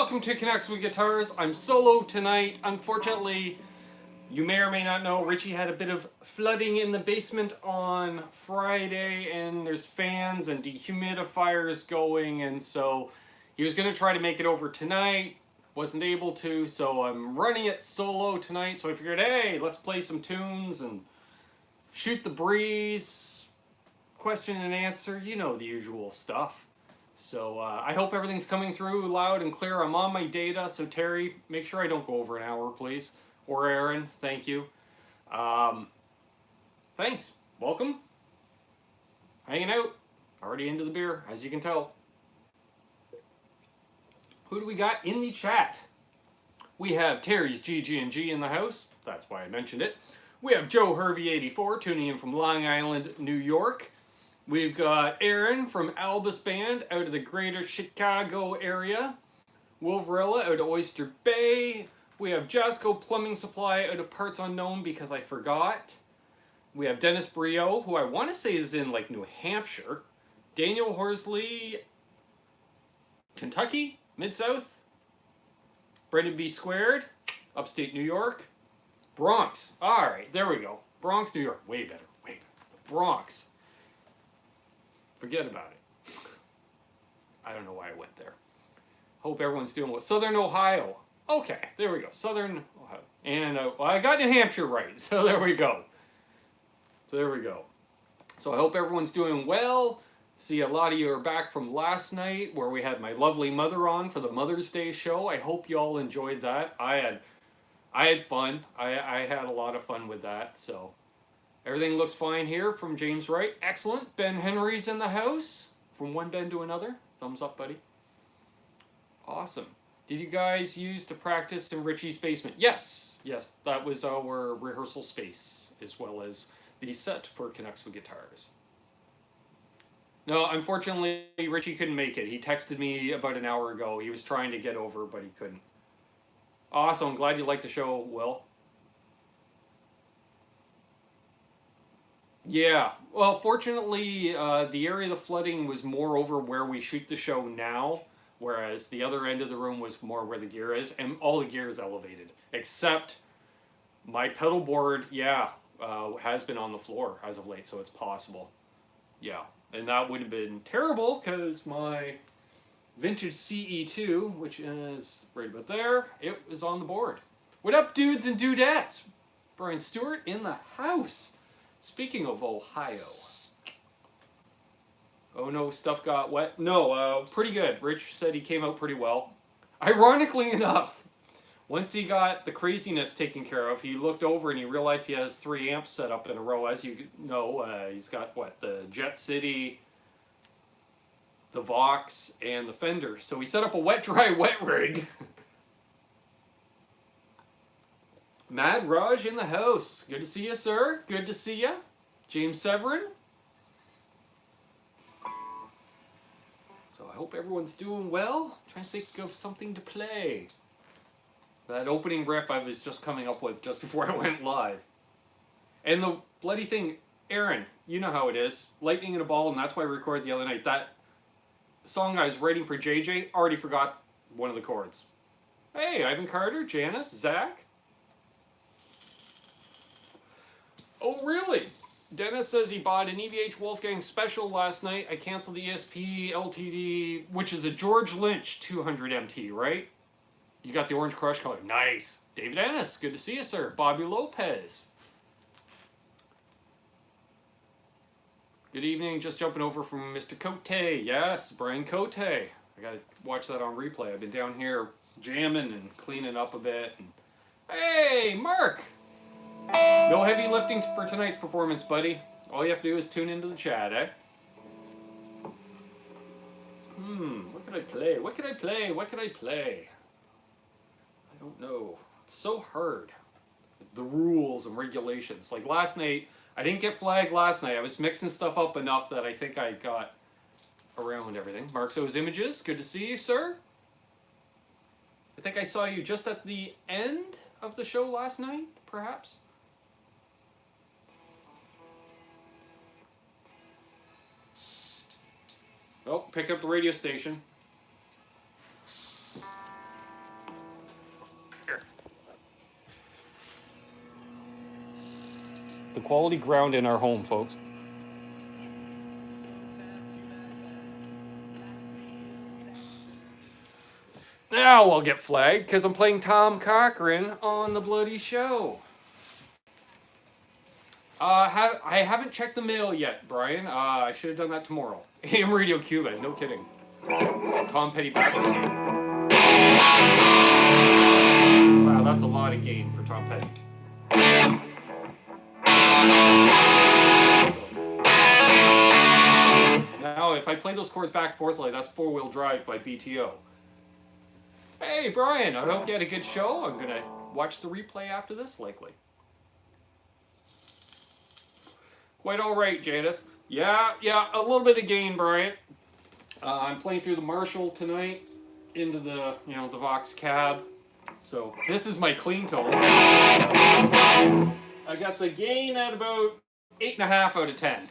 welcome to Canucks With Guitars. I'm solo tonight. Unfortunately, you may or may not know, Richie had a bit of flooding in the basement on Friday, and there's fans and dehumidifiers going, and so he was going to try to make it over tonight. Wasn't able to, so I'm running it solo tonight. So I figured, hey, let's play some tunes and shoot the breeze, question and answer, you know, the usual stuff. So I hope everything's coming through loud and clear. I'm on my data, so Terry, make sure I don't go over an hour, please. Or Aaron, thank you. Thanks. Welcome. Hanging out. Already into the beer, as you can tell. Who do we got in the chat? We have Terry's GG&G in the house. That's why I mentioned it. We have Joe Hervey84 tuning in from Long Island, New York. We've got Aaron from Albus Band out of the greater Chicago area. Wolverella out of Oyster Bay. We have Jasco Plumbing Supply out of Parts Unknown because I forgot. We have Dennis Brio, who I want to say is in like New Hampshire. Daniel Horsley, Kentucky, Mid-South. Brendan B. Squared, upstate New York. Bronx. All right, there we go. Bronx, New York. Way better, way better. The Bronx. Forget about it. I don't know why I went there. Hope everyone's doing well. Southern Ohio. Okay, there we go. Southern Ohio. And well, I got New Hampshire right. So there we go. So I hope everyone's doing well. See, a lot of you are back from last night where we had my lovely mother on for the Mother's Day show. I hope you all enjoyed that. I had fun. I had a lot of fun with that. So everything looks fine here from James Wright. Excellent. Ben Henry's in the house. From one Ben to another. Thumbs up, buddy. Awesome. Did you guys use to practice in Richie's basement? Yes. Yes, that was our rehearsal space as well as the set for Canucks With Guitars. No, unfortunately, Richie couldn't make it. He texted me about an hour ago. He was trying to get over, but he couldn't. Awesome. I'm glad you liked the show, Will. Yeah. Well, fortunately, the area of the flooding was more over where we shoot the show now, whereas the other end of the room was more where the gear is, and all the gear is elevated, except my pedal board, has been on the floor as of late, so it's possible. Yeah. And that would have been terrible because my vintage CE2, which is right about there, it was on the board. What up, dudes and dudettes? Brian Stewart in the house. Speaking of Ohio. Oh no, stuff got wet. No, pretty good. Rich said he came out pretty well. Ironically enough, once he got the craziness taken care of, he looked over and he realized he has 3 amps set up in a row. As you know, he's got, what, the Jet City, the Vox, and the Fender. So he set up a wet-dry wet rig. Mad Raj in the house. Good to see you, sir. Good to see you. James Severin. So I hope everyone's doing well. I'm trying to think of something to play. That opening riff I was just coming up with just before I went live. And the bloody thing, Aaron, you know how it is. Lightning in a ball, and that's why I recorded the other night. That song I was writing for JJ, already forgot one of the chords. Hey, Ivan Carter, Janice, Zach. Oh, really? Dennis says he bought an EVH Wolfgang Special last night. I canceled the ESP LTD, which is a George Lynch 200 MT, right? You got the orange crush color. Nice. David Ennis, good to see you, sir. Bobby Lopez. Good evening. Just jumping over from Mr. Cote. Yes, Brian Cote. I got to watch that on replay. I've been down here jamming and cleaning up a bit. And hey, Mark. No heavy lifting for tonight's performance, buddy. All you have to do is tune into the chat, eh? What could I play? What could I play? What could I play? I don't know. It's so hard. The rules and regulations. Like last night, I didn't get flagged last night. I was mixing stuff up enough that I think I got around everything. Mark So's Images, good to see you, sir. I think I saw you just at the end of the show last night, perhaps. Oh, pick up the radio station. Quality ground in our home, folks. Now I'll get flagged because I'm playing Tom Cochran on the bloody show. I haven't checked the mail yet, Brian. I should have done that tomorrow. AM Radio Cuba, no kidding. Tom Petty backwards. Wow, that's a lot of gain for Tom Petty. Now, if I play those chords back and forth, like that's Four-Wheel Drive by BTO. Hey, Brian, I hope you had a good show. I'm gonna watch the replay after this, likely. Quite all right, Jadis. Yeah, a little bit of gain, Brian. I'm playing through the Marshall tonight into the, the Vox cab. So this is my clean tone. I got the gain at about 8.5 out of 10.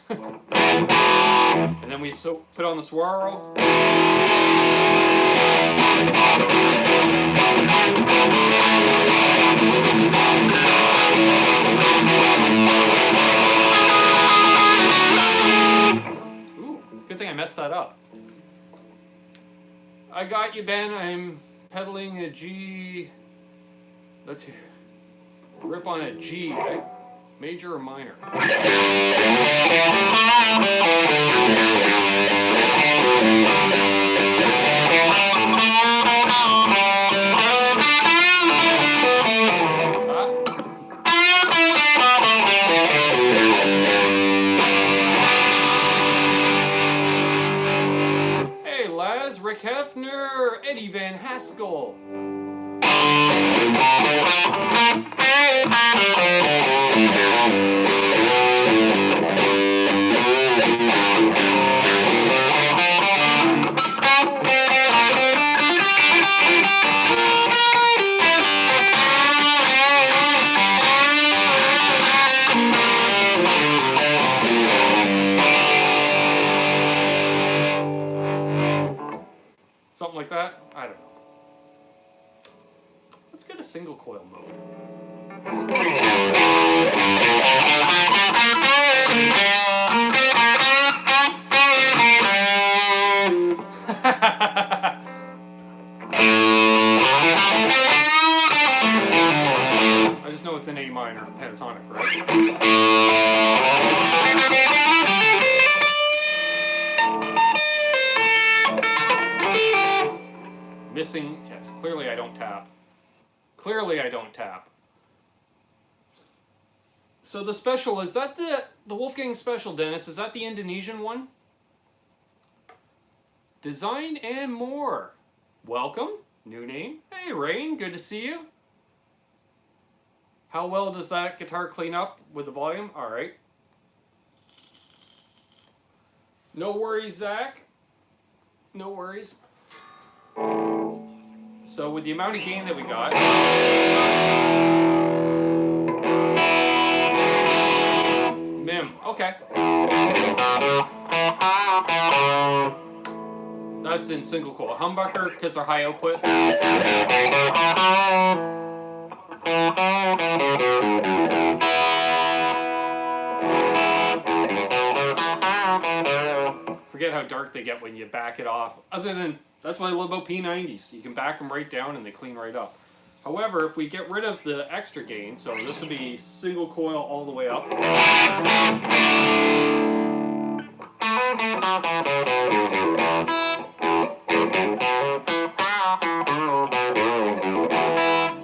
And then we put on the Saguaro. Ooh, good thing I messed that up. I got you, Ben. I'm pedaling a G. Let's rip on a G, right? Major or minor? Hey, Laz, Rick Hefner, Eddie Van Haskell. Something like that? I don't know. Let's get a single coil mode. I just know it's an A minor pentatonic, right? Missing, yes, clearly I don't tap. Clearly I don't tap. So the special, is that the Wolfgang special, Dennis? Is that the Indonesian one? Design and more. Welcome, new name. Hey Rain, good to see you. How well does that guitar clean up with the volume? All right. No worries, Zach. No worries. So with the amount of gain that we got, Mim, okay. That's in single coil. Humbucker, because they're high output. Forget how dark they get when you back it off. Other than, that's what I love about P90s. You can back them right down and they clean right up. However, if we get rid of the extra gain, so this would be single coil all the way up.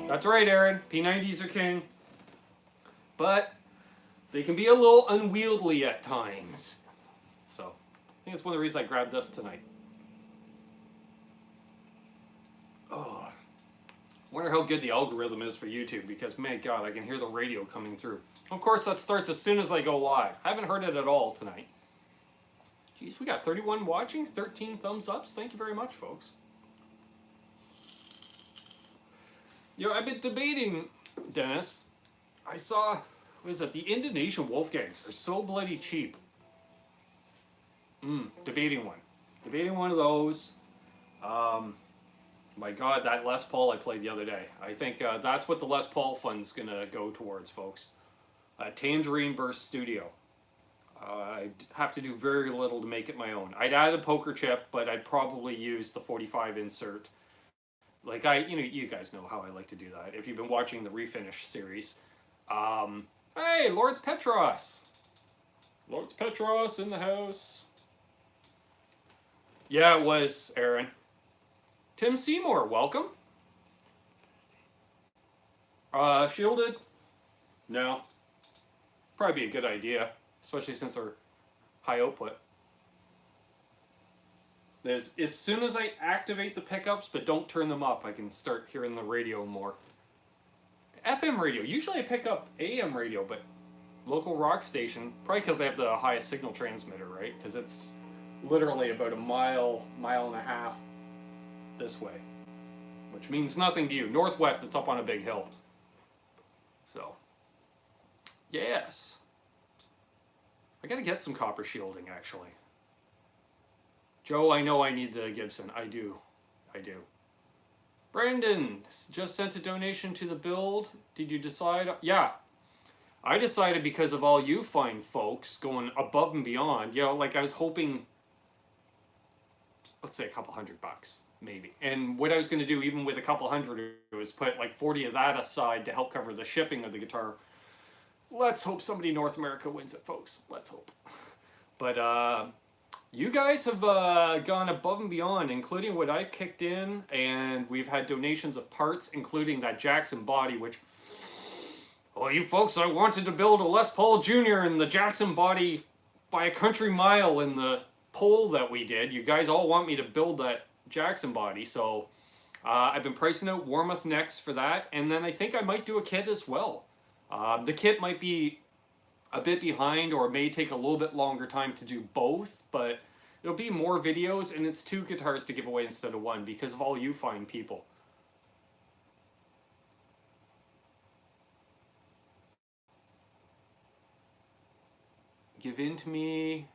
That's right, Aaron. P90s are king. But they can be a little unwieldy at times. So, I think it's one of the reasons I grabbed this tonight. Oh, wonder how good the algorithm is for YouTube, because man God, I can hear the radio coming through. Of course, that starts as soon as I go live. I haven't heard it at all tonight. Jeez, we got 31 watching, 13 thumbs ups. Thank you very much, folks. I've been debating, Dennis. I saw, what is it? The Indonesian Wolfgangs are so bloody cheap. Debating one. Debating one of those. My God, that Les Paul I played the other day. I think that's what the Les Paul fund's gonna go towards, folks. Tangerine Burst Studio. I'd have to do very little to make it my own. I'd add a poker chip, but I'd probably use the 45 insert. Like you guys know how I like to do that. If you've been watching the Refinish series. Hey, Lawrence Petross. Lawrence Petross in the house. Yeah, it was, Aaron. Tim Seymour, welcome. Shielded? No. Probably be a good idea, especially since they're high output. As soon as I activate the pickups, but don't turn them up, I can start hearing the radio more. FM radio. Usually I pick up AM radio, but local rock station, probably because they have the highest signal transmitter, right? Because it's literally about a mile and a half this way, which means nothing to you. Northwest, it's up on a big hill. So, yes. I gotta get some copper shielding, actually. Joe, I know I need the Gibson. I do. Brandon just sent a donation to the build. Did you decide? Yeah. I decided because of all you fine folks going above and beyond. You know, like I was hoping, let's say a couple $100, maybe. And what I was going to do, even with a couple $100, was put like 40 of that aside to help cover the shipping of the guitar. Let's hope somebody in North America wins it, folks. Let's hope. But you guys have gone above and beyond, including what I've kicked in, and we've had donations of parts, including that Jackson body, which, well, you folks, I wanted to build a Les Paul Jr. in the Jackson body by a country mile in the poll that we did. You guys all want me to build that Jackson body, so I've been pricing out Warmoth necks for that, and then I think I might do a kit as well. The kit might be a bit behind, or it may take a little bit longer time to do both, but it'll be more videos, and it's 2 guitars to give away instead of 1 because of all you fine people. Give in to me.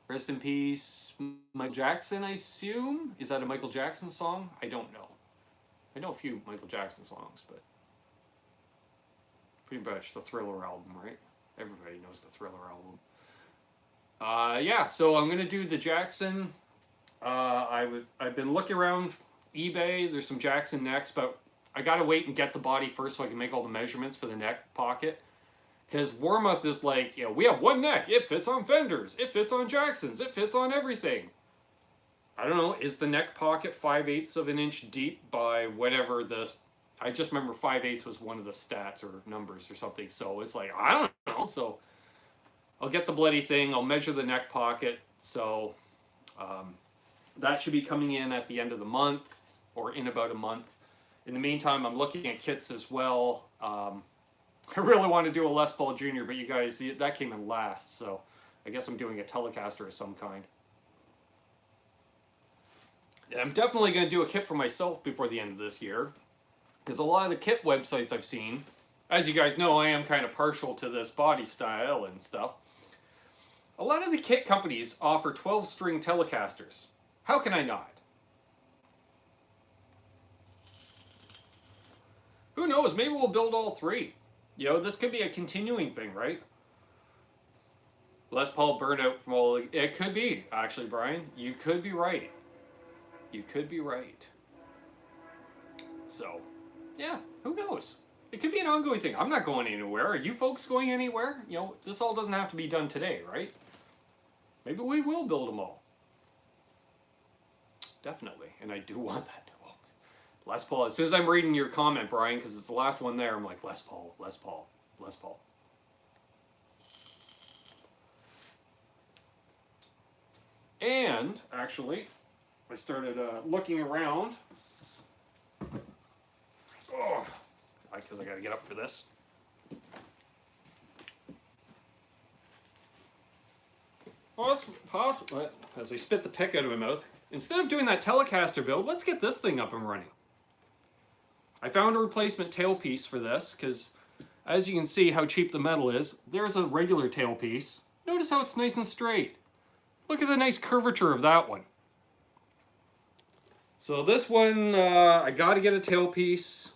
Rest in peace, Michael Jackson, I assume? Is that a Michael Jackson song? I don't know. I know a few Michael Jackson songs, but pretty much the Thriller album, right? Everybody knows the Thriller album. Yeah, so I'm gonna do the Jackson. I've been looking around eBay. There's some Jackson necks, but I gotta wait and get the body first so I can make all the measurements for the neck pocket. Because Warmoth is like, you know, we have one neck. It fits on Fenders. It fits on Jacksons. It fits on everything. I don't know. Is the neck pocket 5/8 of an inch deep by whatever the... I just remember 5/8 was one of the stats or numbers or something. So it's like, I don't know. So I'll get the bloody thing. I'll measure the neck pocket. So that should be coming in at the end of the month or in about a month. In the meantime, I'm looking at kits as well. I really want to do a Les Paul Jr., but you guys, that came in last. So I guess I'm doing a Telecaster of some kind. And I'm definitely going to do a kit for myself before the end of this year. Because a lot of the kit websites I've seen, as you guys know, I am kind of partial to this body style and stuff. A lot of the kit companies offer 12-string Telecasters. How can I not? Who knows? Maybe we'll build all 3. You know, this could be a continuing thing, right? Les Paul burnout from all... It could be, actually, Brian. You could be right. You could be right. So, yeah, who knows? It could be an ongoing thing. I'm not going anywhere. Are you folks going anywhere? You know, this all doesn't have to be done today, right? Maybe we will build them all. Definitely. And I do want that. Les Paul. As soon as I'm reading your comment, Brian, because it's the last one there, I'm like, Les Paul, Les Paul, Les Paul. And, actually, I started looking around. Oh, because I got to get up for this. Possibly, as I spit the pick out of my mouth, instead of doing that Telecaster build, let's get this thing up and running. I found a replacement tailpiece for this, because as you can see how cheap the metal is, there's a regular tailpiece. Notice how it's nice and straight. Look at the nice curvature of that one. So this one, I got to get a tailpiece.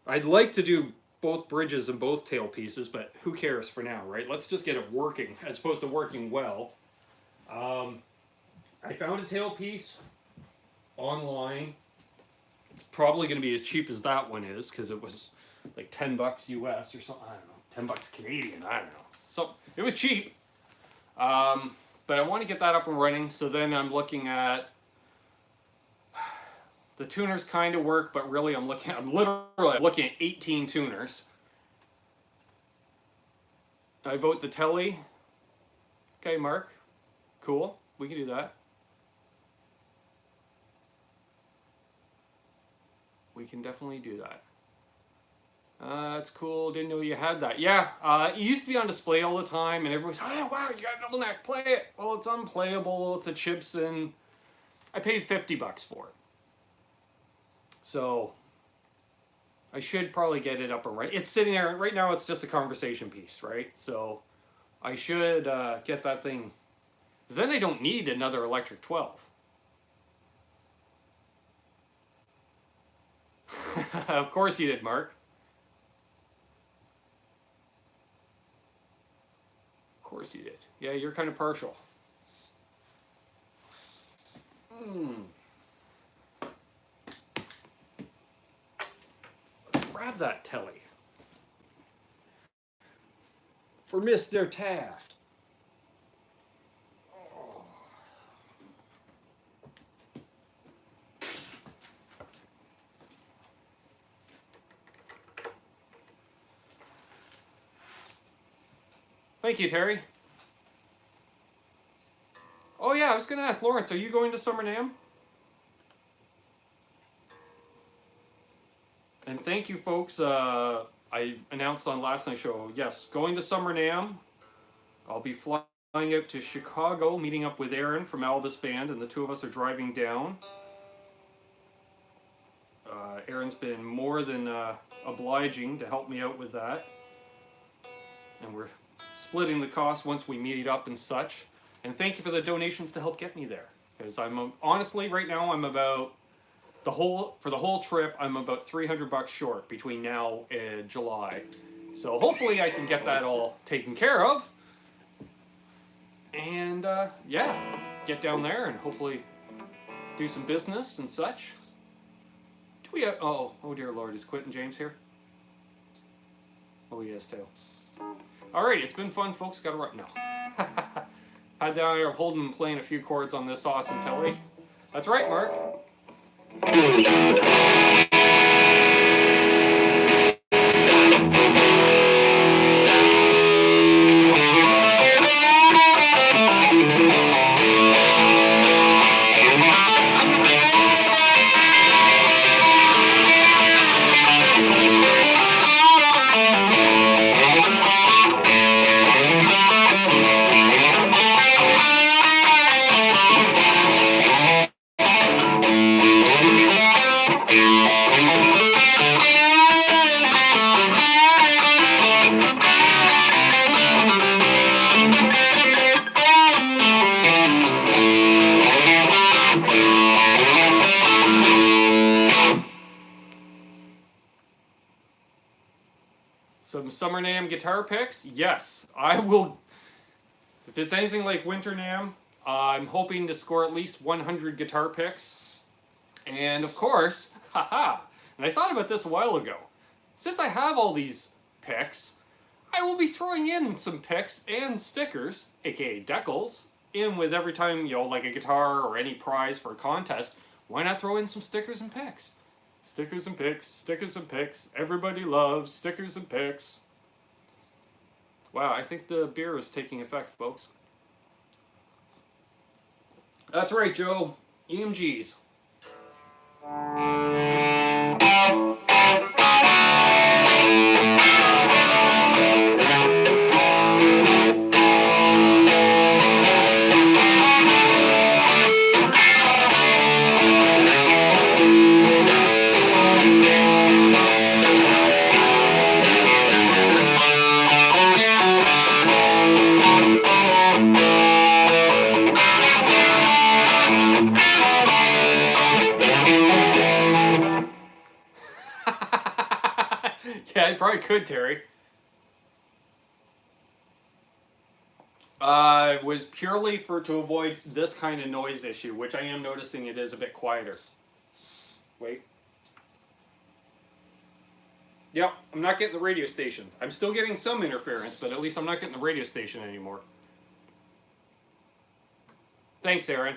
I'd like to do both bridges and both tail pieces, but who cares for now, right? Let's just get it working as opposed to working well. I found a tailpiece online. It's probably going to be as cheap as that one is because it was like $10 US or something. I don't know, $10 Canadian. I don't know. So it was cheap. But I want to get that up and running. So then I'm looking at the tuners kind of work, but really I'm literally looking at 18 tuners. I vote the telly. Okay, Mark. Cool. We can do that. We can definitely do that. That's cool. Didn't know you had that. Yeah, it used to be on display all the time, and everyone's, oh, wow, you got a double neck. Play it. Well, it's unplayable. It's a Chibson. I paid $50 for it. So I should probably get it up and running. It's sitting there. Right now, it's just a conversation piece, right? So I should get that thing. Because then I don't need another electric 12. Of course you did, Mark. Of course you did. Yeah, you're kind of partial. Let's grab that telly. For Mr. Taft. Thank you, Terry. Oh yeah, I was going to ask Lawrence, are you going to Summer NAMM? And thank you, folks. I announced on last night's show, yes, going to Summer NAMM. I'll be flying out to Chicago, meeting up with Aaron from Albus Band, and the two of us are driving down. Aaron's been more than obliging to help me out with that. And we're splitting the cost once we meet up and such. And thank you for the donations to help get me there. Because I'm honestly right now I'm about for the whole trip I'm about $300 short between now and July. So hopefully I can get that all taken care of. And yeah, get down there and hopefully do some business and such. Do we have, oh dear Lord, is Quentin James here? Oh, he is too. Alright, it's been fun, folks. Gotta run. No. Had down here holding and playing a few chords on this awesome telly. That's right, Mark. Some Summer NAMM guitar picks? Yes, I will. If it's anything like Winter NAMM, I'm hoping to score at least 100 guitar picks. And of course, haha, and I thought about this a while ago. Since I have all these picks, I will be throwing in some picks and stickers, aka decals, in with every time, you know, like a guitar or any prize for a contest. Why not throw in some stickers and picks? Stickers and picks, stickers and picks. Everybody loves stickers and picks. Wow, I think the beer is taking effect, folks. That's right, Joe. EMGs. I could, Terry. It was purely to avoid this kind of noise issue, which I am noticing it is a bit quieter. Wait. Yep, I'm not getting the radio station. I'm still getting some interference, but at least I'm not getting the radio station anymore. Thanks, Aaron.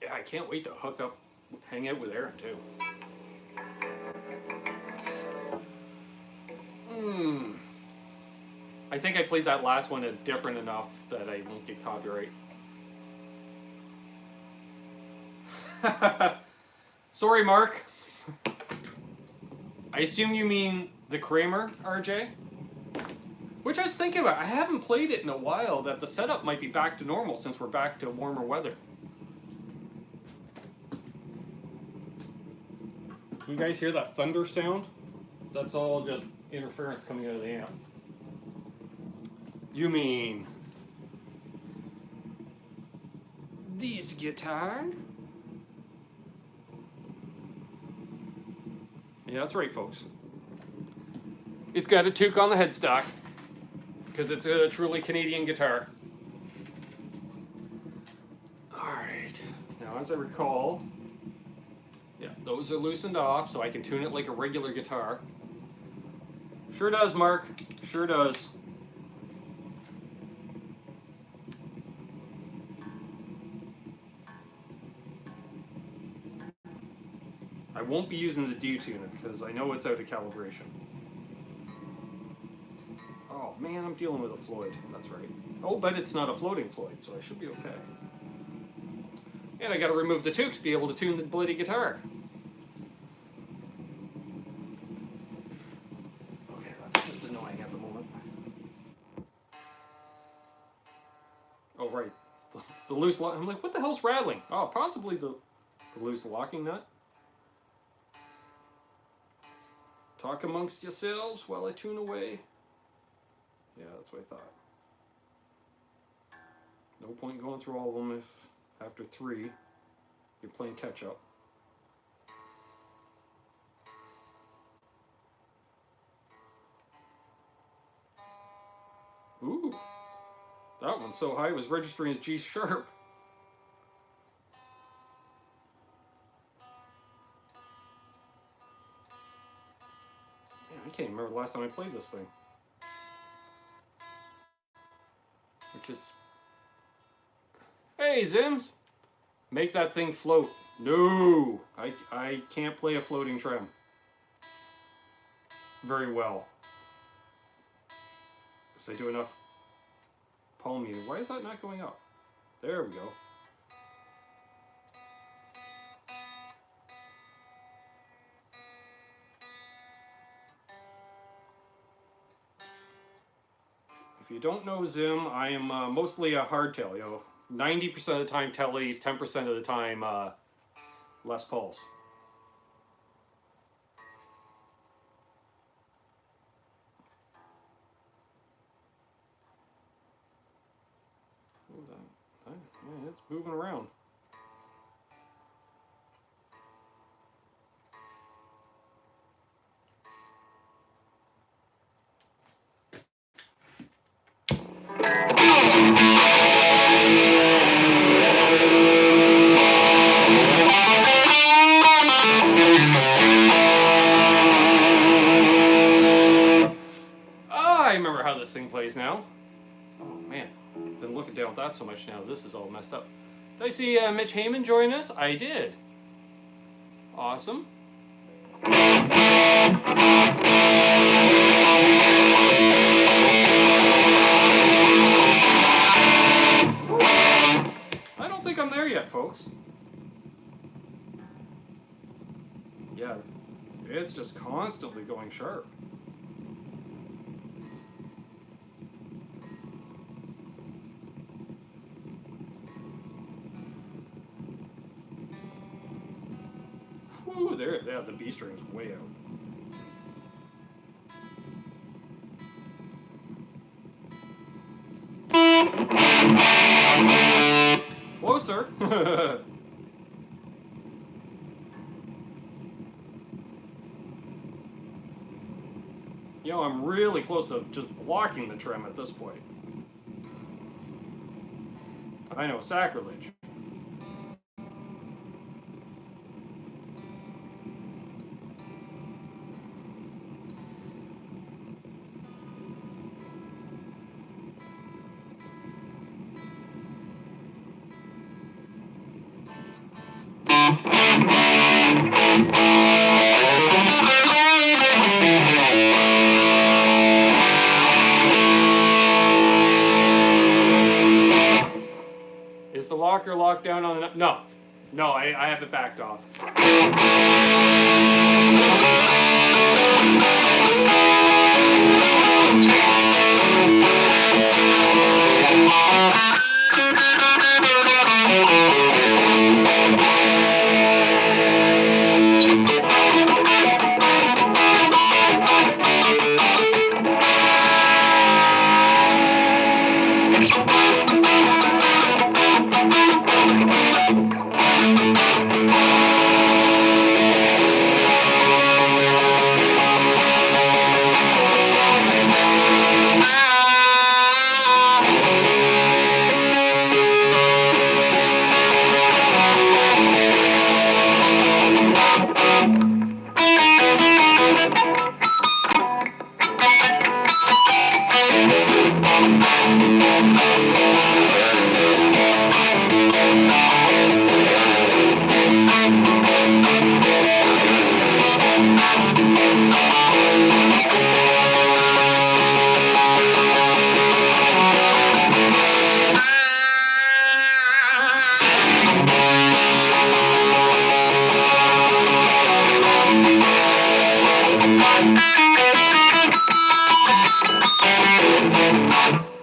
Yeah, I can't wait to hook up, hang out with Aaron, too. I think I played that last one different enough that I won't get copyright. Sorry, Mark. I assume you mean the Kramer, RJ? Which I was thinking about. I haven't played it in a while, that the setup might be back to normal since we're back to warmer weather. Can you guys hear that thunder sound? That's all just interference coming out of the amp. You mean this guitar? Yeah, that's right, folks. It's got a toque on the headstock because it's a truly Canadian guitar. Alright, now as I recall, yeah, those are loosened off so I can tune it like a regular guitar. Sure does, Mark. Sure does. I won't be using the D-tuner because I know it's out of calibration. Oh man, I'm dealing with a Floyd. That's right. Oh, but it's not a floating Floyd, so I should be okay. And I gotta remove the toque to be able to tune the bloody guitar. Okay, that's just annoying at the moment. Oh, right. The loose lock. I'm like, what the hell's rattling? Oh, possibly the loose locking nut. Talk amongst yourselves while I tune away. Yeah, that's what I thought. No point in going through all of them if after 3 you're playing catch up. Ooh, that one's so high it was registering as G sharp. I can't remember the last time I played this thing. Which is... Hey, Zims! Make that thing float. No! I can't play a floating trem very well. Because I do enough palm muting. Why is that not going up? There we go. If you don't know Zim, I am mostly a hardtail, 90% of the time tellies, 10% of the time Les Pauls. Yeah, it's moving around. This thing plays now. Oh man, been looking down at that so much now. This is all messed up. Did I see Mitch Heyman join us? I did. Awesome. I don't think I'm there yet, folks. Yeah, it's just constantly going sharp. Ooh, there, yeah, the B string's way out. sir. You know, I'm really close to just blocking the trim at this point. I know, sacrilege. Is the locker locked down on the... No. No, I have it backed off.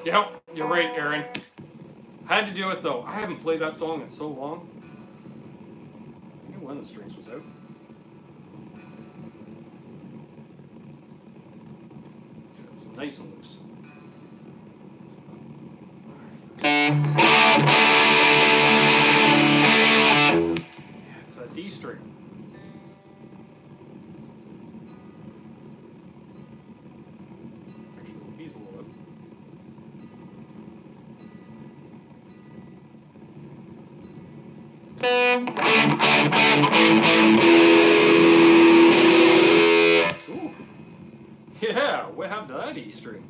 Yep, you're right, Aaron. Had to do it though. I haven't played that song in so long. I knew when the strings was out. It was nice and loose. Yeah, it's that D string. Actually, the B's a little out. Ooh. Yeah, what happened to that E string?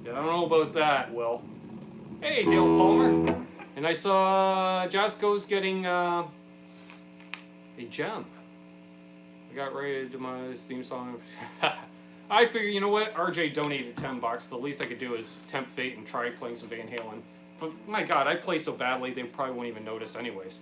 Yeah, I don't know about that, Will. Hey, Dale Palmer. And I saw Jasco's getting a gem. I got ready to do my theme song. I figure, you know what? RJ donated $10. The least I could do is tempt fate and try playing some Van Halen. But my God, I play so badly, they probably won't even notice anyways.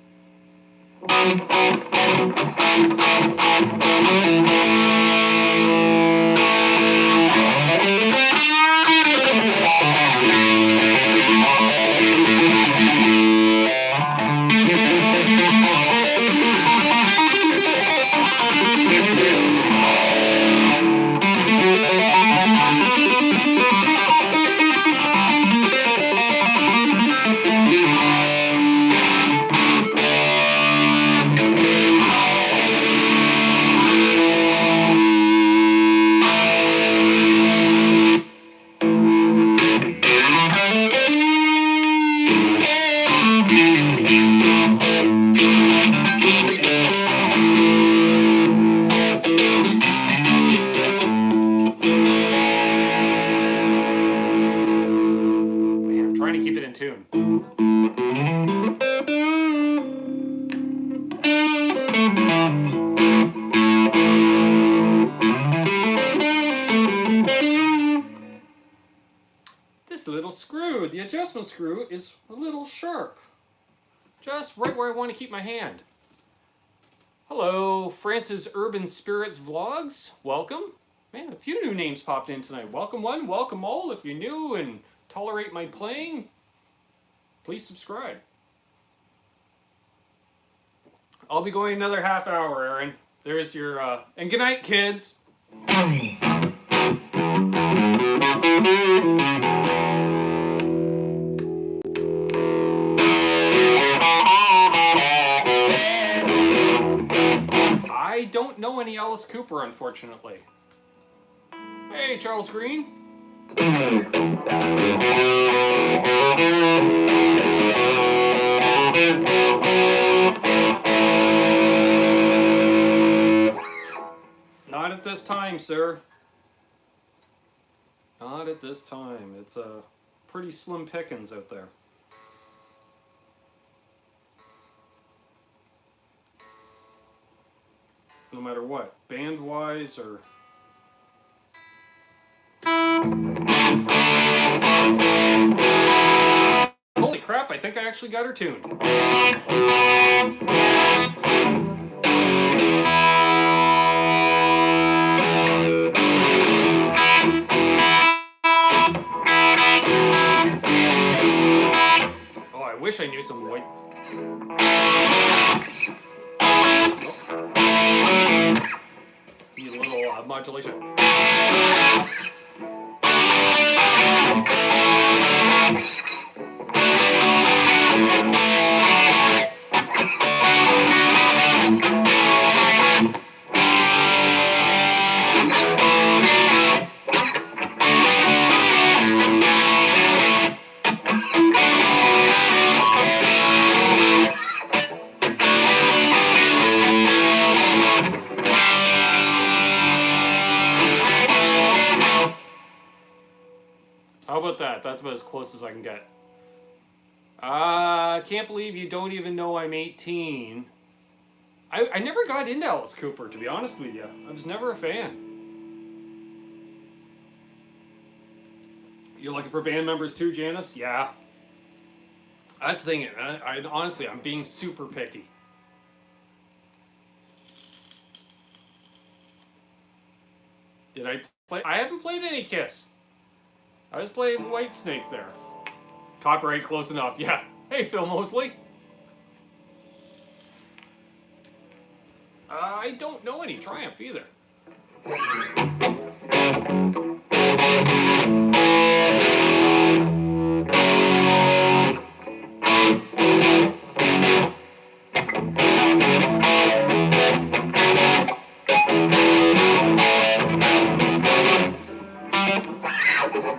The adjustment screw is a little sharp. Just right where I want to keep my hand. Hello, Francis Urban Spirits Vlogs. Welcome. Man, a few new names popped in tonight. Welcome one, welcome all. If you're new and tolerate my playing, please subscribe. I'll be going another half hour, Aaron. There's your, and good night, kids. don't know any Alice Cooper, unfortunately. Hey, Charles Green. Not at this time, sir. Not at this time. It's a pretty slim pickings out there. No matter what, band-wise or... Holy crap, I think I actually got her tuned. Oh, I wish I knew some white... Need a little modulation. How about that? That's about as close as I can get. Can't believe you don't even know I'm 18. I never got into Alice Cooper, to be honest with you. I was never a fan. You're looking for band members too, Janice? Yeah. That's the thing. Honestly, I'm being super picky. Did I play? I haven't played any Kiss. I was playing Whitesnake there. Copyright close enough, yeah. Hey, Phil Mosley. I don't know any Triumph either.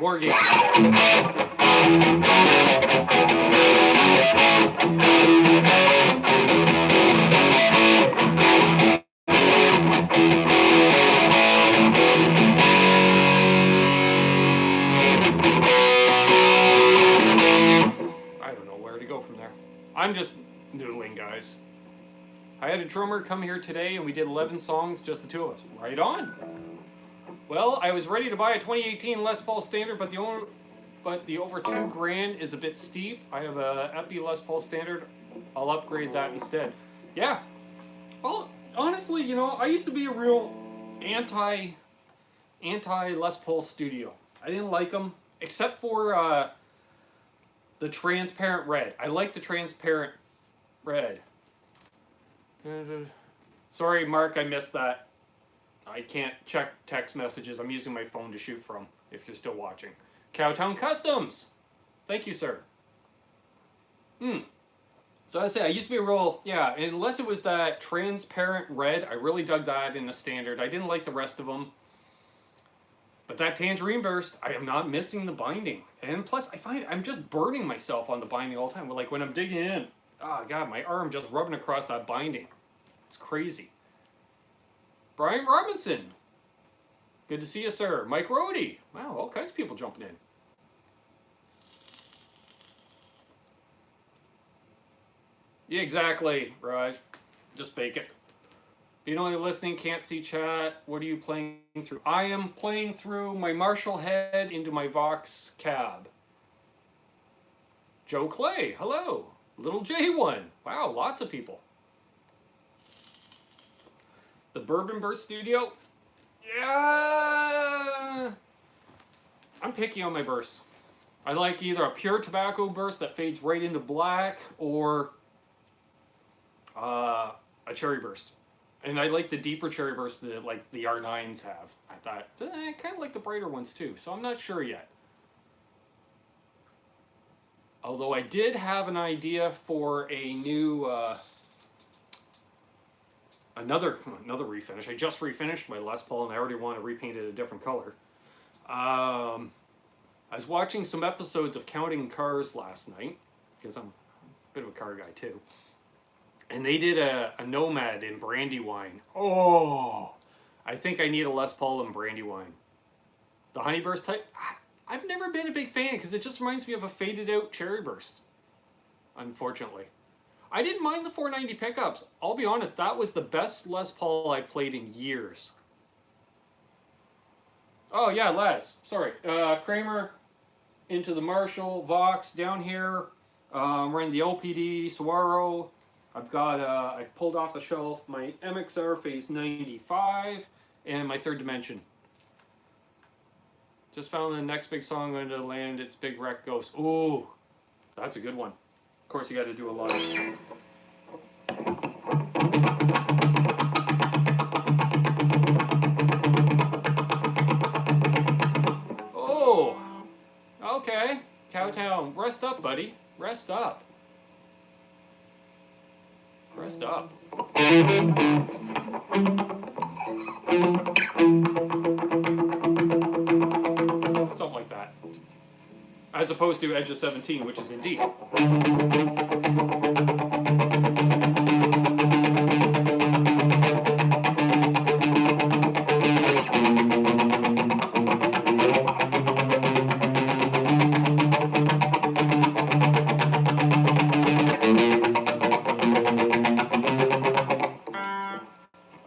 War game. I don't know where to go from there. I'm just noodling, guys. I had a drummer come here today and we did 11 songs, just the two of us. Right on. Well, I was ready to buy a 2018 Les Paul Standard, but the over $2,000 is a bit steep. I have a Epi Les Paul Standard. I'll upgrade that instead. Yeah. Well, honestly, you know, I used to be a real anti Les Paul Studio. I didn't like them, except for the transparent red. I like the transparent red. Sorry, Mark, I missed that. I can't check text messages. I'm using my phone to shoot from, if you're still watching. Cowtown Customs. Thank you, sir. So I say, I used to be a real, yeah, unless it was that transparent red, I really dug that in the Standard. I didn't like the rest of them. But that Tangerine Burst, I am not missing the binding. And plus, I find I'm just burning myself on the binding all the time. Like when I'm digging in, oh God, my arm just rubbing across that binding. It's crazy. Brian Robinson. Good to see you, sir. Mike Rohde. Wow, all kinds of people jumping in. Yeah, exactly, Raj. Just fake it. You know, you're listening, can't see chat. What are you playing through? I am playing through my Marshall head into my Vox cab. Joe Clay, hello. Little J1. Wow, lots of people. The Bourbon Burst Studio. Yeah. I'm picky on my bursts. I like either a pure tobacco burst that fades right into black or a cherry burst. And I like the deeper cherry bursts that like the R9s have. I thought, I kind of like the brighter ones too, so I'm not sure yet. Although I did have an idea for a new another refinish. I just refinished my Les Paul and I already want to repaint it a different color. I was watching some episodes of Counting Cars last night, because I'm a bit of a car guy too. And they did a Nomad in Brandywine. Oh, I think I need a Les Paul in Brandywine. The Honeyburst type, I've never been a big fan because it just reminds me of a faded out Cherry Burst, unfortunately. I didn't mind the 490 pickups. I'll be honest, that was the best Les Paul I played in years. Oh yeah, Les, sorry. Kramer, into the Marshall, Vox, down here, running the LPD, Saguaro. I've got, I pulled off the shelf my MXR Phase 95 and my Third Dimension. Just found the next big song going to land. It's Big Wreck Ghost. Ooh, that's a good one. Of course, you got to do a lot of. Oh, okay. Cowtown, rest up, buddy. Rest up. Rest up. Something like that. As opposed to Edge of 17, which is in D.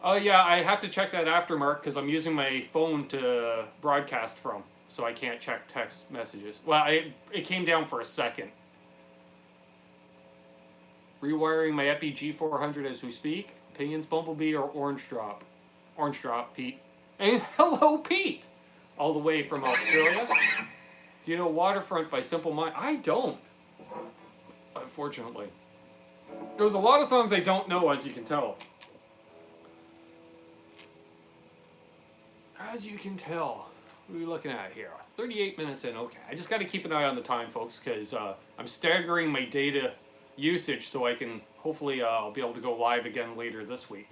Oh yeah, I have to check that after, Mark, because I'm using my phone to broadcast from. So I can't check text messages. Well, it came down for a second. Rewiring my Epi G400 as we speak. Opinions, Bumblebee, or Orange Drop? Orange Drop, Pete. And hello, Pete! All the way from Australia. Do you know Waterfront by Simple Mind? I don't. Unfortunately. There's a lot of songs I don't know, as you can tell. As you can tell. What are we looking at here? 38 minutes in. Okay, I just got to keep an eye on the time, folks, because I'm staggering my data usage so I can, hopefully, I'll be able to go live again later this week.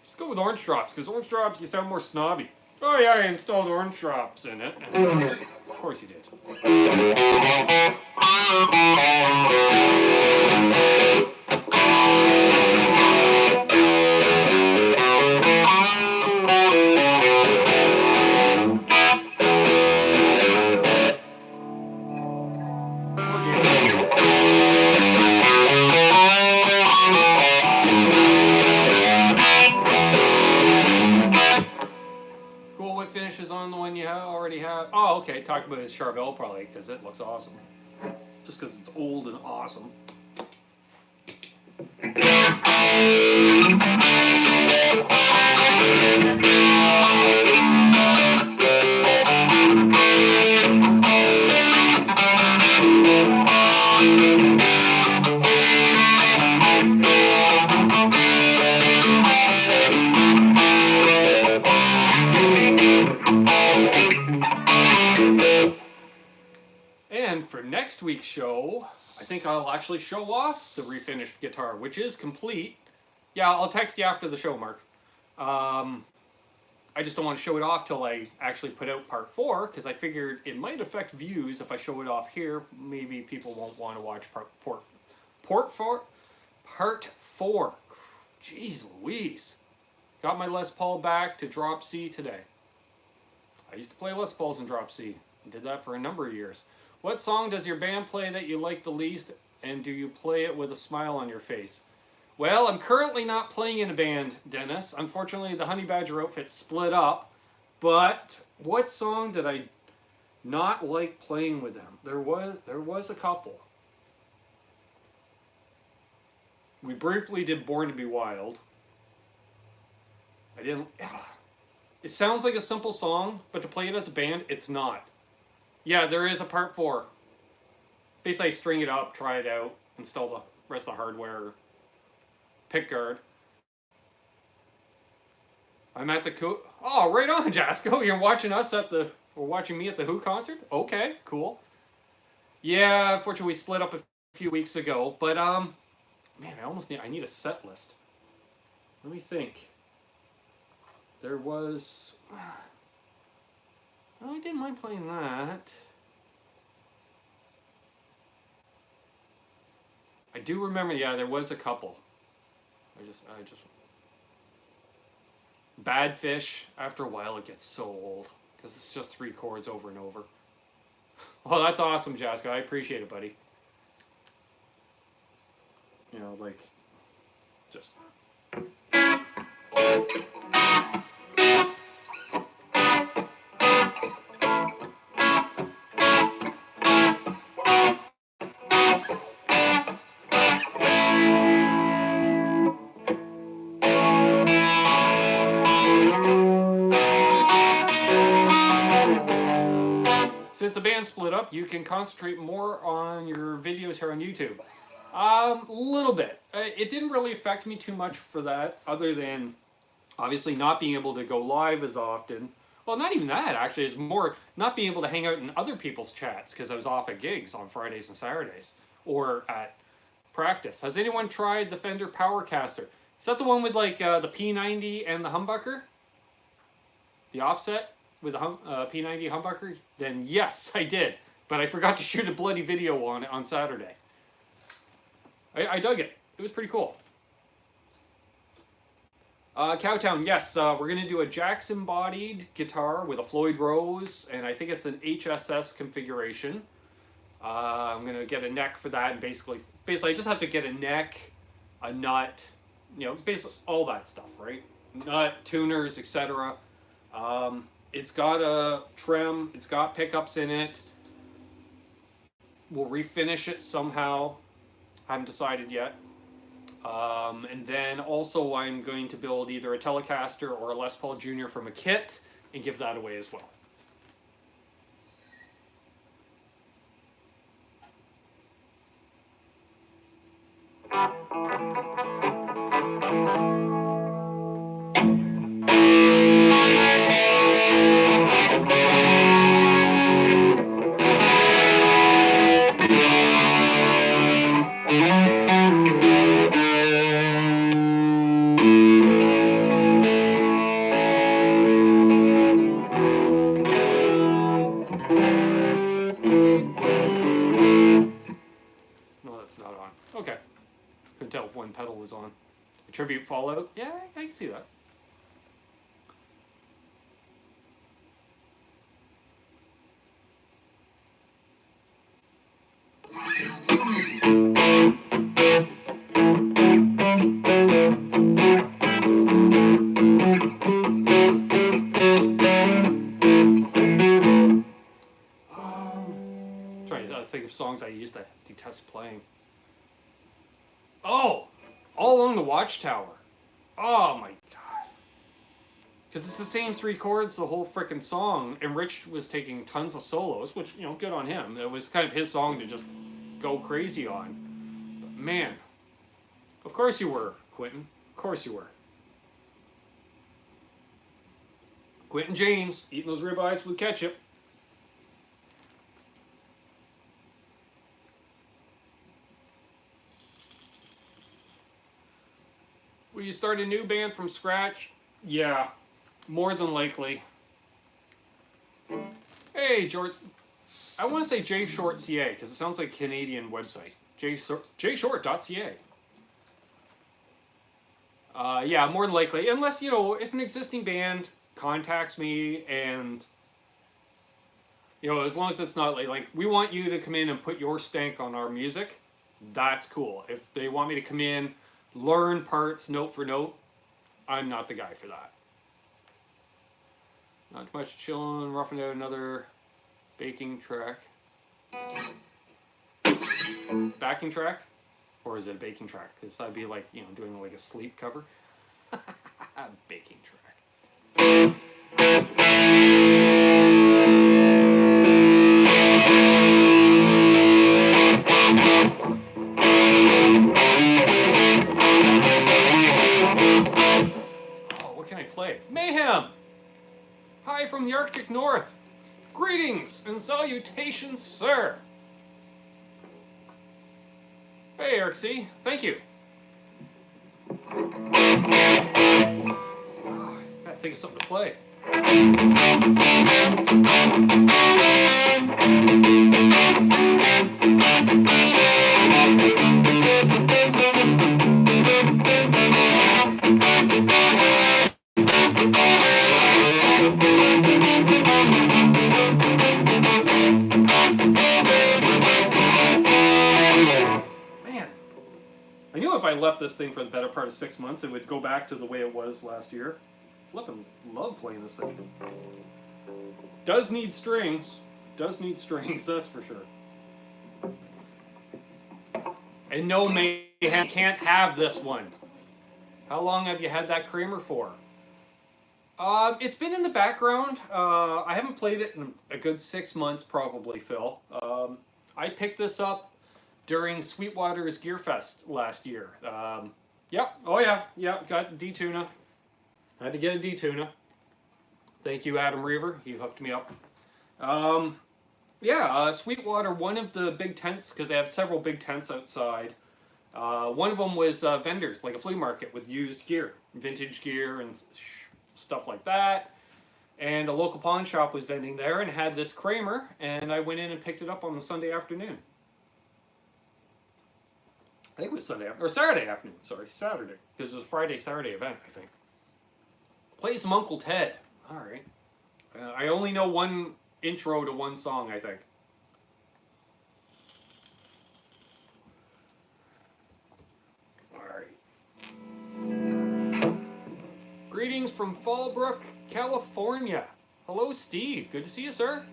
Just go with Orange Drops, because Orange Drops, you sound more snobby. Oh yeah, I installed Orange Drops in it. Of course you did. Oh, okay. Talk about his Charvel probably, because it looks awesome. Just because it's old and awesome. And for next week's show, I think I'll actually show off the refinished guitar, which is complete. Yeah, I'll text you after the show, Mark. I just don't want to show it off till I actually put out part 4, because I figured it might affect views if I show it off here. Maybe people won't want to watch part 4. Jeez Louise. Got my Les Paul back to drop C today. I used to play Les Pauls in drop C. I did that for a number of years. What song does your band play that you like the least, and do you play it with a smile on your face? Well, I'm currently not playing in a band, Dennis. Unfortunately, the Honey Badger outfit split up. But what song did I not like playing with them? There was a couple. We briefly did Born to Be Wild. I didn't... It sounds like a simple song, but to play it as a band, it's not. Yeah, there is a part 4. Basically, I string it up, try it out, install the rest of the hardware, pick guard. I'm at the Oh, right on, Jasco. You're watching us at the... Or watching me at the Who concert? Okay, cool. Yeah, unfortunately, we split up a few weeks ago, but man, I need a set list. Let me think. There was, well, I didn't mind playing that. I do remember, yeah, there was a couple. I just Bad Fish, after a while it gets so old because it's just 3 chords over and over. Well, that's awesome, Jaska. I appreciate it, buddy. You know, like, just. Since the band split up, you can concentrate more on your videos here on YouTube. A little bit. It didn't really affect me too much for that, other than obviously not being able to go live as often. Well, not even that, actually. It's more not being able to hang out in other people's chats because I was off at gigs on Fridays and Saturdays or at practice. Has anyone tried the Fender Powercaster? Is that the one with like the P90 and the humbucker? The offset? With the P90 humbucker? Then yes, I did. But I forgot to shoot a bloody video on it on Saturday. I dug it. It was pretty cool. Cowtown, yes. We're going to do a Jackson-bodied guitar with a Floyd Rose, and I think it's an HSS configuration. I'm going to get a neck for that, and basically I just have to get a neck, a nut, you know, basically all that stuff, right? Nut, tuners, etc. It's got a trim, it's got pickups in it. We'll refinish it somehow. Haven't decided yet. And then also I'm going to build either a Telecaster or a Les Paul Jr. from a kit and give that away as well. Tribute Fallout? Yeah, I can see that. Trying to think of songs I used to detest playing. Oh! All Along the Watchtower. Oh my god. Because it's the same 3 chords the whole frickin' song, and Rich was taking tons of solos, which, you know, good on him. It was kind of his song to just go crazy on. But man, of course you were, Quentin. Of course you were. Quentin James, eating those ribeyes with ketchup. Will you start a new band from scratch? Yeah, more than likely. Hey, George. I want to say JShort.ca because it sounds like a Canadian website. JShort.ca. Yeah, more than likely. Unless, you know, if an existing band contacts me and, you know, as long as it's not like we want you to come in and put your stank on our music, that's cool. If they want me to come in, learn parts note for note, I'm not the guy for that. Not too much chilling, roughing out another baking track. Backing track? Or is it a baking track? Because that'd be like, you know, doing like a sleep cover. Baking track. What can I play? Mayhem! Hi from the Arctic North. Greetings and salutations, sir. Hey, Eric C. Thank you. Oh, gotta think of something to play. I knew if I left this thing for the better part of 6 months, it would go back to the way it was last year. Flippin' love playing this thing. Does need strings. Does need strings, that's for sure. And no, Mayhem can't have this one. How long have you had that Kramer for? It's been in the background. I haven't played it in a good 6 months, probably, Phil. I picked this up during Sweetwater's Gear Fest last year. Yep. Oh yeah. Yep. Got D-Tuna. Had to get a D-Tuna. Thank you, Adam Reaver. He hooked me up. Yeah. Sweetwater, one of the big tents, because they have several big tents outside. One of them was vendors, like a flea market with used gear, vintage gear and stuff like that. And a local pawn shop was vending there and had this Kramer, and I went in and picked it up on the Sunday afternoon. I think it was Sunday or Saturday afternoon. Sorry, Saturday, because it was a Friday-Saturday event, I think. Play some Uncle Ted. All right. I only know one intro to one song, I think. All right. Greetings from Fallbrook, California. Hello, Steve. Good to see you, sir.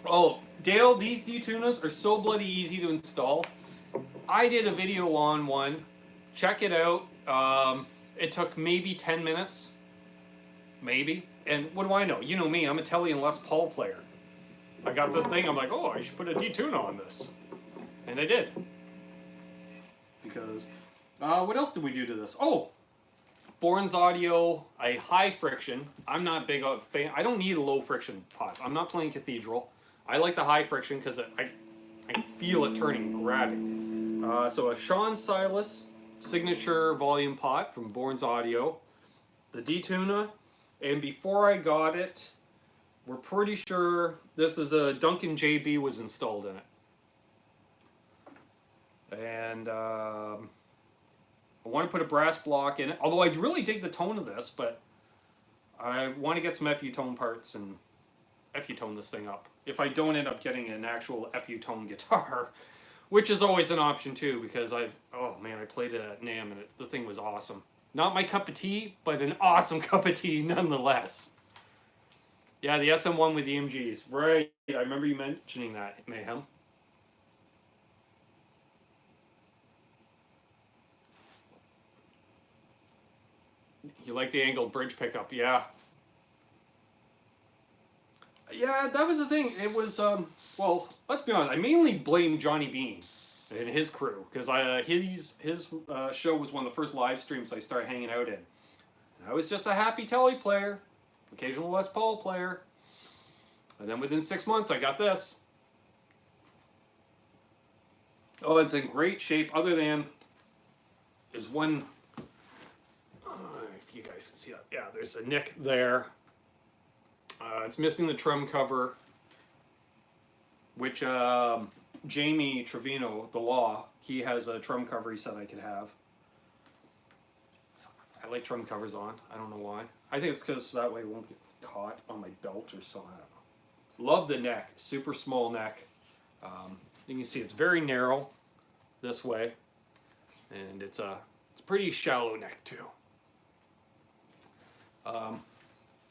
Oh, Dale, these D-Tunas are so bloody easy to install. I did a video on one. Check it out. It took maybe 10 minutes. Maybe. And what do I know? You know me, I'm a Telly and Les Paul player. I got this thing, I'm like, oh, I should put a D-Tuna on this. And I did. Because, what else did we do to this? Oh, Bourne's Audio, a high friction. I'm not big of a fan. I don't need a low friction pot. I'm not playing Cathedral. I like the high friction because I can feel it turning, grabbing. So a Sean Silas signature volume pot from Bourne's Audio. The D-Tuna. And before I got it, we're pretty sure this is a Duncan JB was installed in it. And I want to put a brass block in it. Although I really dig the tone of this, but I want to get some FU tone parts and FU tone this thing up. If I don't end up getting an actual FU tone guitar, which is always an option too, because oh man, I played it at NAMM and the thing was awesome. Not my cup of tea, but an awesome cup of tea nonetheless. Yeah, the SM1 with the MGs. Right, I remember you mentioning that, Mayhem. You like the angled bridge pickup, yeah. Yeah, that was the thing. It was, well, let's be honest. I mainly blame Johnny Beane and his crew, because his show was one of the first live streams I started hanging out in. And I was just a happy Telly player, occasional Les Paul player, and then within 6 months I got this. Oh, it's in great shape, other than there's one, if you guys can see that, yeah, there's a nick there. It's missing the trim cover, which Jamie Trevino, the Law, he has a trim cover he said I could have. I like trim covers on. I don't know why. I think it's because that way it won't get caught on my belt or so. I don't know. Love the neck. Super small neck. You can see it's very narrow this way. And it's a pretty shallow neck too.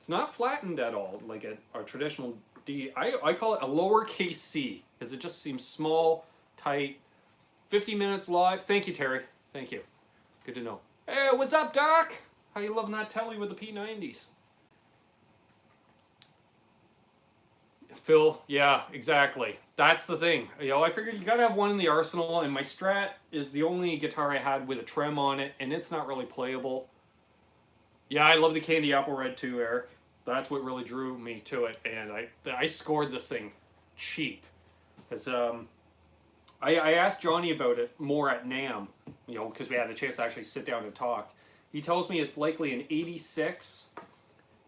It's not flattened at all like our traditional D. I call it a lowercase c because it just seems small, tight. 50 minutes live. Thank you, Terry. Thank you. Good to know. Hey, what's up, Doc? How you loving that Telly with the P90s? Phil, yeah, exactly. That's the thing. You know, I figured you gotta have one in the arsenal, and my Strat is the only guitar I had with a trem on it, and it's not really playable. Yeah, I love the Candy Apple Red too, Eric. That's what really drew me to it, and I scored this thing cheap. Because I asked Johnny about it more at NAMM, you know, because we had a chance to actually sit down and talk. He tells me it's likely an 86,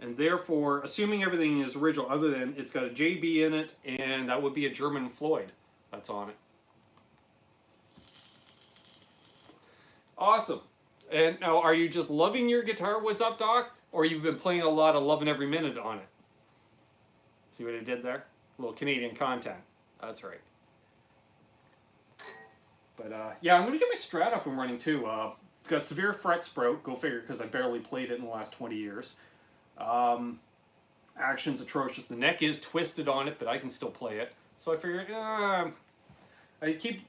and therefore, assuming everything is original, other than it's got a JB in it, and that would be a German Floyd that's on it. Awesome. And now, are you just loving your guitar? What's up, Doc? Or you've been playing a lot of Loving Every Minute on it? See what I did there? A little Canadian content. That's right. But yeah, I'm going to get my Strat up and running too. It's got severe fret sprout, go figure, because I barely played it in the last 20 years. Action's atrocious. The neck is twisted on it, but I can still play it. So I figured, I keep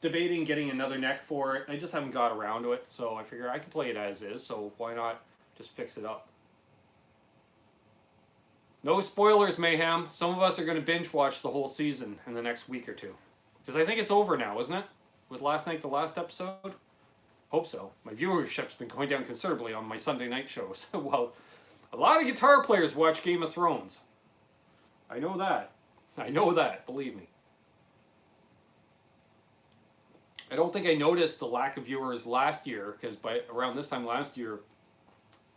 debating getting another neck for it. I just haven't got around to it, so I figure I can play it as is, so why not just fix it up. No spoilers, Mayhem. Some of us are going to binge watch the whole season in the next week or two. Because I think it's over now, isn't it? Was last night the last episode? Hope so. My viewership's been going down considerably on my Sunday night shows. Well, a lot of guitar players watch Game of Thrones. I know that. I know that, believe me. I don't think I noticed the lack of viewers last year, because by around this time last year,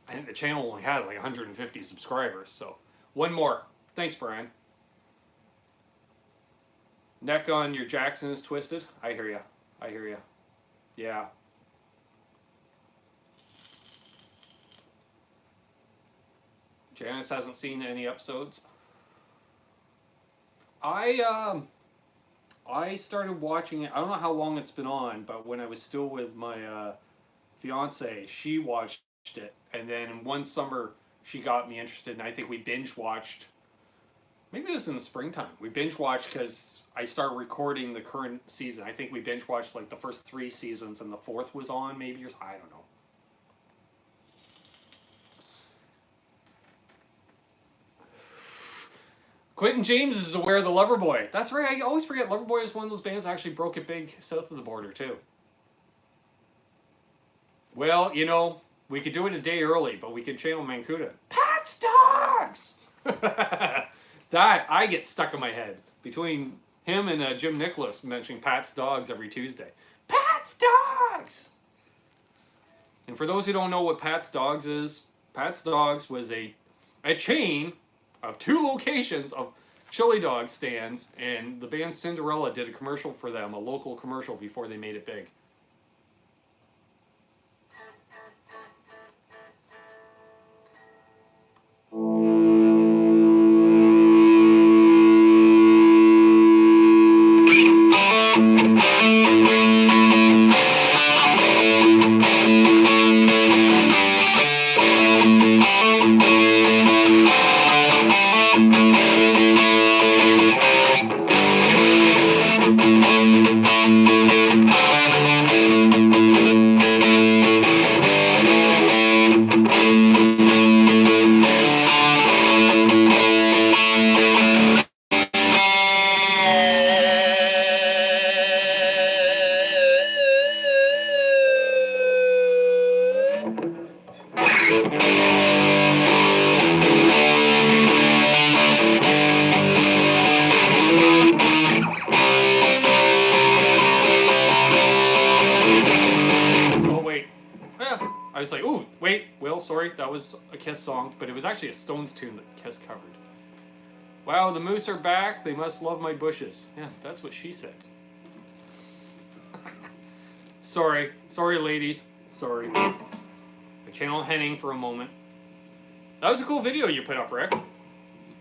I think the channel only had like 150 subscribers, so one more. Thanks, Brian. Neck on your Jackson is twisted. I hear ya. I hear ya. Yeah. Janice hasn't seen any episodes. I started watching it. I don't know how long it's been on, but when I was still with my fiance, she watched it, and then one summer she got me interested, and I think we binge watched. Maybe it was in the springtime. We binge watched because I started recording the current season. I think we binge watched like the first 3 seasons, and the 4th was on, maybe, or I don't know. Quentin James is aware of the Loverboy. That's right, I always forget Loverboy is one of those bands that actually broke it big south of the border, too. Well, you know, we could do it a day early, but we could channel Mancuda. Pat's Dogs! That, I get stuck in my head. Between him and Jim Nicholas mentioning Pat's Dogs every Tuesday. Pat's Dogs! And for those who don't know what Pat's Dogs is, Pat's Dogs was a chain of 2 locations of chili dog stands, and the band Cinderella did a commercial for them, a local commercial, before they made it big. That was a Kiss song, but it was actually a Stones tune that Kiss covered. Wow, the Moose are back. They must love my bushes. Yeah, that's what she said. Sorry, ladies. Sorry. I channeled Henning for a moment. That was a cool video you put up, Rick.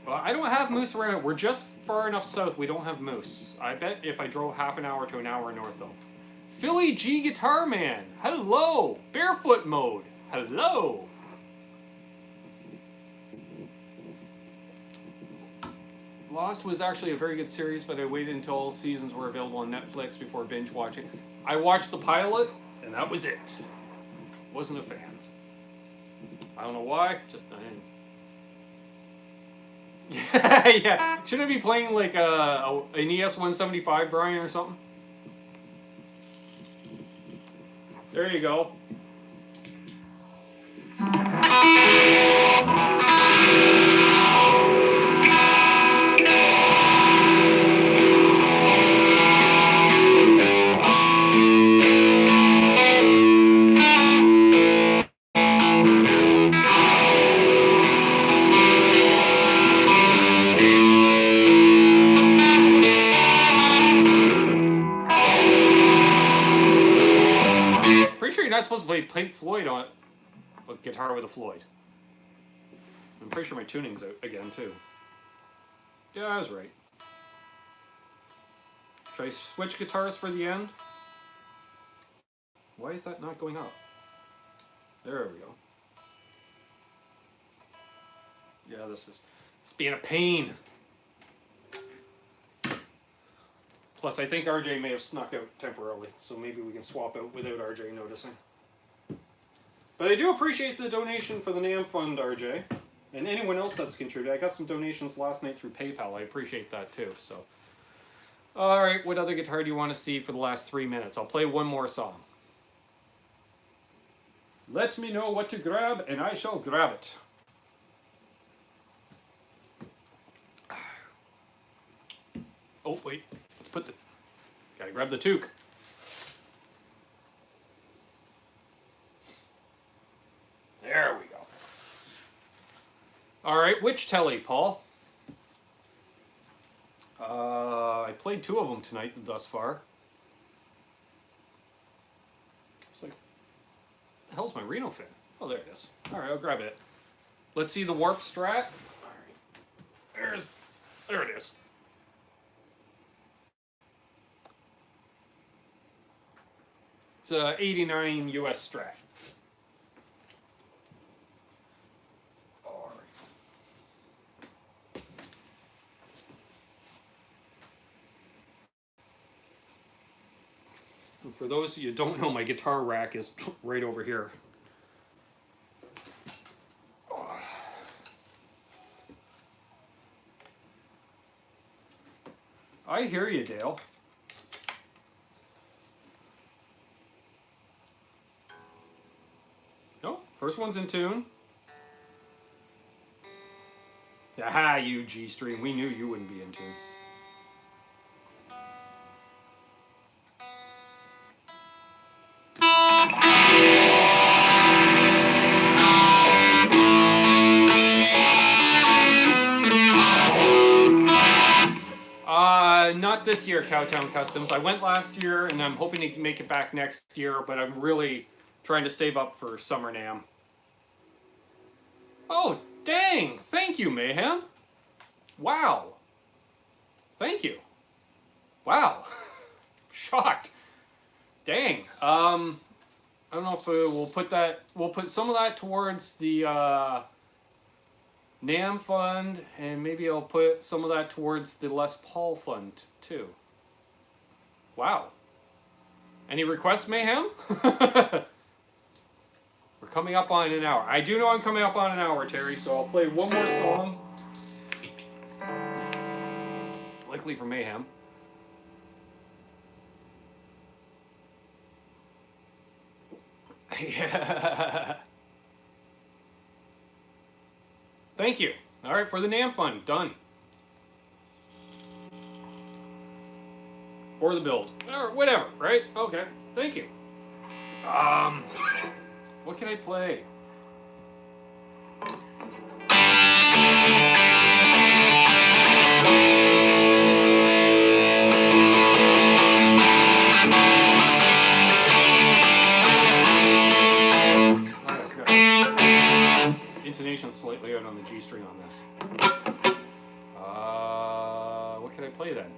Well, I don't have moose around. We're just far enough south. We don't have moose. I bet if I drove half an hour to an hour north, though. Philly G Guitar Man. Hello. Barefoot Mode. Hello. Lost was actually a very good series, but I waited until all seasons were available on Netflix before binge watching. I watched the pilot, and that was it. Wasn't a fan. I don't know why, just I didn't. Yeah, yeah. Shouldn't I be playing like an ES-175, Brian, or something? There you go. You're not supposed to play Pink Floyd on a guitar with a Floyd. I'm pretty sure my tuning's out again too. Yeah, I was right. Should I switch guitars for the end? Why is that not going up? There we go. Yeah, this is being a pain. Plus, I think RJ may have snuck out temporarily, so maybe we can swap out without RJ noticing. But I do appreciate the donation for the NAMM fund, RJ. And anyone else that's contributed. I got some donations last night through PayPal. I appreciate that too. So, alright, what other guitar do you want to see for the last 3 minutes? I'll play one more song. Let me know what to grab, and I shall grab it. Oh, wait. Let's put the... Gotta grab the toque. There we go. Alright, which telly, Paul? I played 2 of them tonight thus far. It's like, what the hell's my Reno Fin? Oh, there it is. Alright, I'll grab it. Let's see the Warp Strat. Alright. There it is. It's a 89 US Strat. For those of you who don't know, my guitar rack is right over here. I hear you, Dale. No, first one's in tune. Aha, you G-string. We knew you wouldn't be in tune. Not this year, Cowtown Customs. I went last year, and I'm hoping to make it back next year, but I'm really trying to save up for Summer NAMM. Oh, dang! Thank you, Mayhem! Wow! Thank you. Wow. Shocked. Dang. I don't know if we'll put that... We'll put some of that towards the... NAMM fund, and maybe I'll put some of that towards the Les Paul fund too. Wow. Any requests, Mayhem? We're coming up on an hour. I do know I'm coming up on an hour, Terry, so I'll play one more song. Likely for Mayhem. Yeah. Thank you. All right, for the NAMM fund, done. Or the build, or whatever, right? Okay, thank you. What can I play? Intonation slightly out on the G string on this. What can I play then?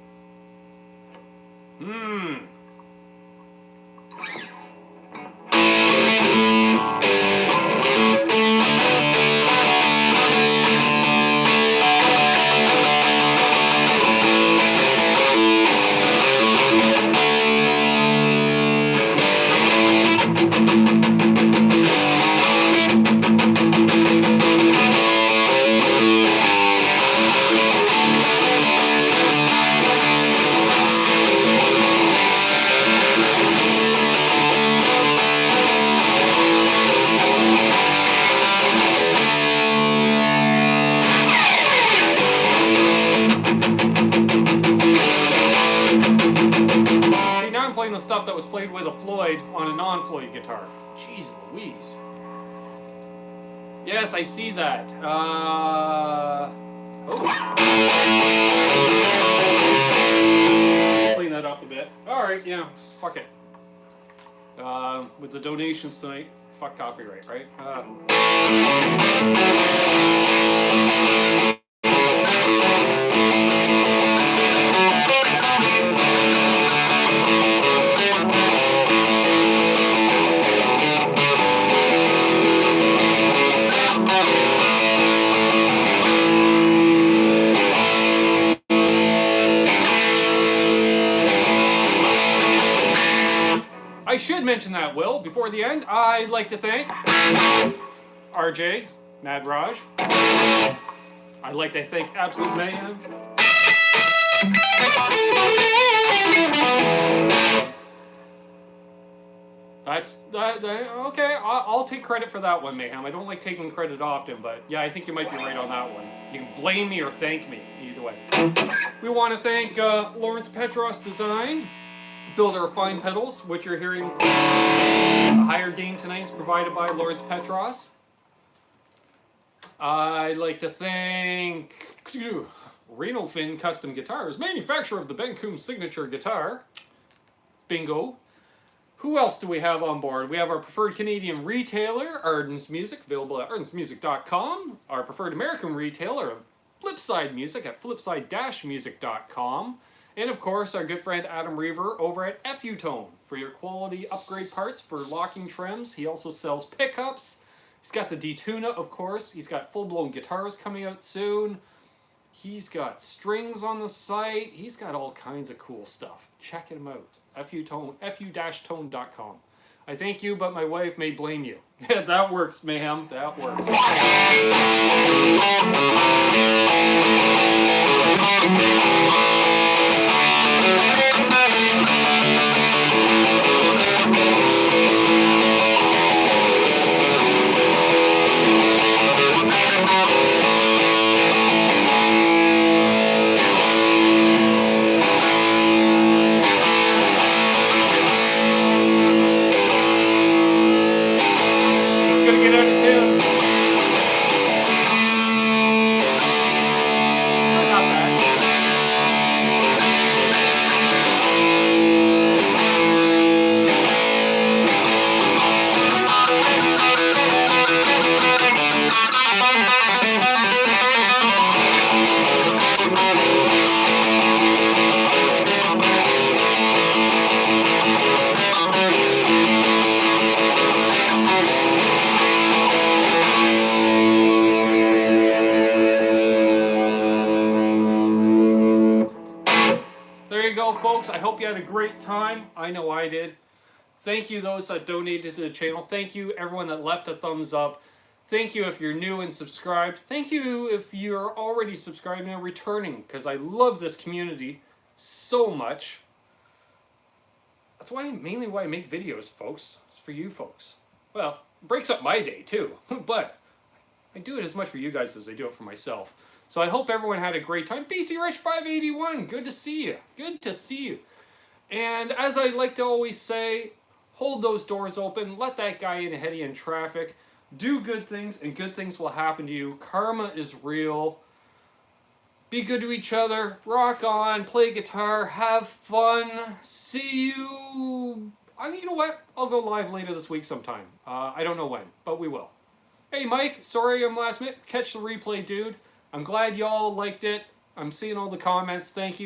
the Floyd on a non-Floyd guitar. Jeez Louise. Yes, I see that. Oh. Clean that up a bit. Alright, yeah, fuck it. With the donations tonight, fuck copyright, right? I should mention that, Will, before the end. I'd like to thank RJ, Mad Raj. I'd like to thank Absolute Mayhem. Okay, I'll take credit for that one, Mayhem. I don't like taking credit often, but yeah, I think you might be right on that one. You can blame me or thank me, either way. We want to thank Lawrence Petross Design, builder of fine pedals, which you're hearing. A higher gain tonight is provided by Lawrence Petross. I'd like to thank Reno Fin Custom Guitars, manufacturer of the Ben Coombs signature guitar. Bingo. Who else do we have on board? We have our preferred Canadian retailer, Arden's Music, available at ardensmusic.com. Our preferred American retailer of Flipside Music at flipside-music.com. And of course, our good friend Adam Reaver over at FU-Tone for your quality upgrade parts for locking trims. He also sells pickups. He's got the D-Tuna, of course. He's got full-blown guitars coming out soon. He's got strings on the site. He's got all kinds of cool stuff. Check him out. fu-tone.com. I thank you, but my wife may blame you. Yeah, that works, Mayhem. That works. Folks, I hope you had a great time. I know I did. Thank you those that donated to the channel. Thank you everyone that left a thumbs up. Thank you if you're new and subscribed. Thank you if you're already subscribed and returning, because I love this community so much. That's mainly why I make videos, folks. It's for you folks. Well, it breaks up my day too, but I do it as much for you guys as I do it for myself. So I hope everyone had a great time. BC Rich 581, good to see you. Good to see you. And as I like to always say, hold those doors open. Let that guy in ahead of you in traffic. Do good things, and good things will happen to you. Karma is real. Be good to each other. Rock on. Play guitar. Have fun. See you. You know what? I'll go live later this week sometime. I don't know when, but we will. Hey, Mike. Sorry I'm last minute. Catch the replay, dude. I'm glad y'all liked it. I'm seeing all the comments. Thank you.